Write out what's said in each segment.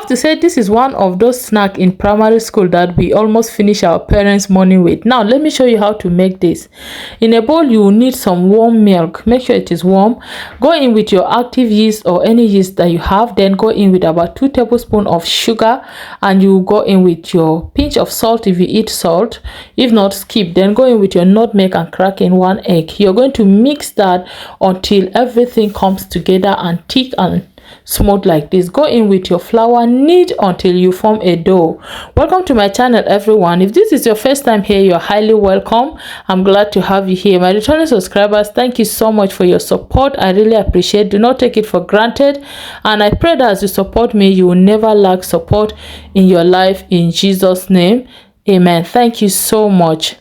have to say this is one of those snacks in primary school that we almost finish our parents' morning with. Now let me show you how to make this. In a bowl you will need some warm milk. Make sure it is warm. Go in with your active yeast or any yeast that you have. Then go in with about 2 tablespoons of sugar, and you go in with your pinch of salt if you eat salt. If not, skip. Then go in with your nutmeg and crack in 1 egg. You're going to mix that until everything comes together and thick and smooth like this. Go in with your flour, knead until you form a dough. Welcome to my channel, everyone. If this is your first time here, you're highly welcome. I'm glad to have you here. My returning subscribers, thank you so much for your support. I really appreciate. Do not take it for granted, and I pray that as you support me, you will never lack support in your life, in Jesus' name. Amen. Thank you so much.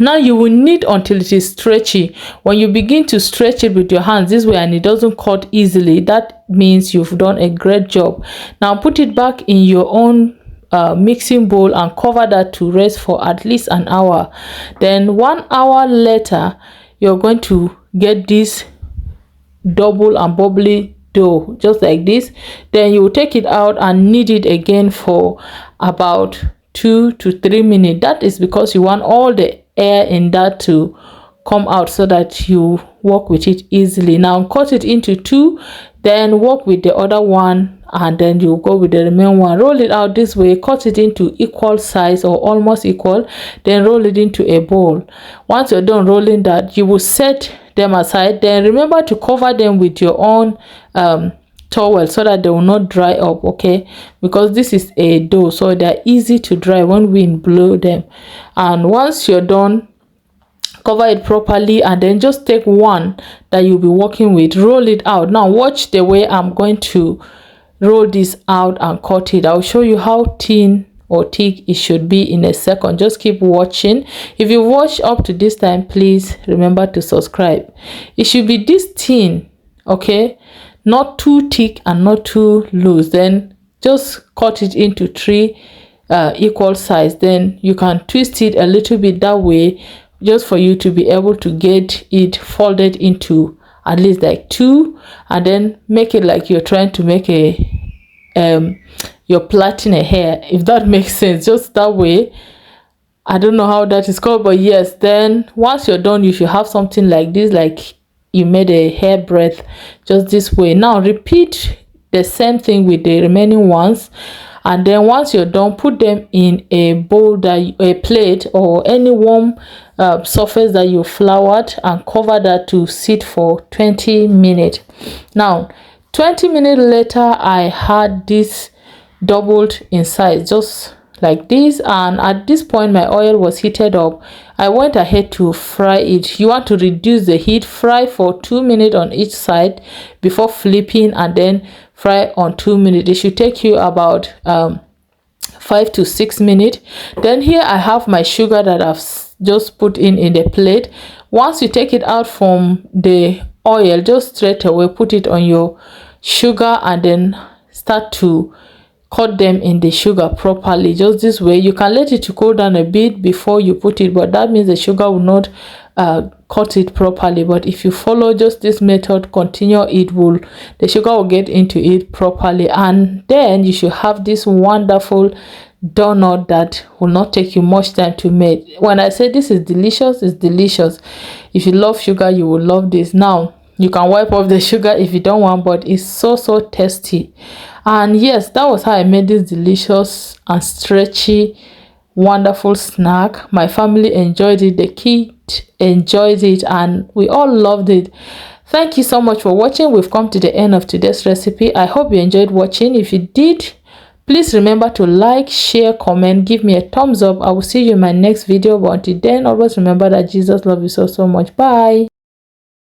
Now you will knead until it is stretchy. When you begin to stretch it with your hands this way and it doesn't cut easily, that means you've done a great job. Now put it back in your own mixing bowl and cover that to rest for at least an hour. Then 1 hour later, you're going to get this double and bubbly dough just like this. Then you will take it out and knead it again for about 2 to 3 minutes. That is because you want all the air in that to come out so that you work with it easily. Now cut it into 2, then work with the other one, and then you go with the remaining one. Roll it out this way, cut it into equal size or almost equal, then roll it into a bowl. Once you're done rolling that, you will set them aside. Then remember to cover them with your own towel so that they will not dry up, okay, because this is a dough, so they're easy to dry when wind blow them. And once you're done, cover it properly, and then just take one that you'll be working with, roll it out. Now watch the way I'm going to roll this out and cut it. I'll show you how thin or thick it should be in a second. Just keep watching. If you watch up to this time, please remember to subscribe. It should be this thin, okay, not too thick and not too loose. Then just cut it into 3 equal size. Then you can twist it a little bit that way, just for you to be able to get it folded into at least like 2, and then make it like you're trying to make a you're plaiting a hair, if that makes sense. Just that way. I don't know how that is called, but yes. Then once you're done, you should have something like this, like you made a hair breadth, just this way. Now repeat the same thing with the remaining ones, and then once you're done, put them in a bowl, that a plate or any warm surface that you floured, and cover that to sit for 20 minutes. Now 20 minutes later, I had this doubled in size, just like this, and at this point my oil was heated up. I went ahead to fry it. You want to reduce the heat, fry for 2 minutes on each side before flipping, and then fry on 2 minutes. It should take you about 5 to 6 minutes. Then here I have my sugar that I've just put in the plate. Once you take it out from the oil, just straight away put it on your sugar, and then start to cut them in the sugar properly, just this way. You can let it to cool down a bit before you put it, but that means the sugar will not cut it properly. But if you follow just this method, continue, the sugar will get into it properly, and then you should have this wonderful donut that will not take you much time to make. When I say this is delicious, it's delicious. If you love sugar, you will love this. Now you can wipe off the sugar if you don't want, but it's so tasty. And yes, that was how I made this delicious and stretchy, wonderful snack. My family enjoyed it, the kids enjoyed it, and we all loved it. Thank you so much for watching. We've come to the end of today's recipe. I hope you enjoyed watching. If you did, please remember to like, share, comment, give me a thumbs up. I will see you in my next video, but until then, always remember that Jesus loves you so much. Bye.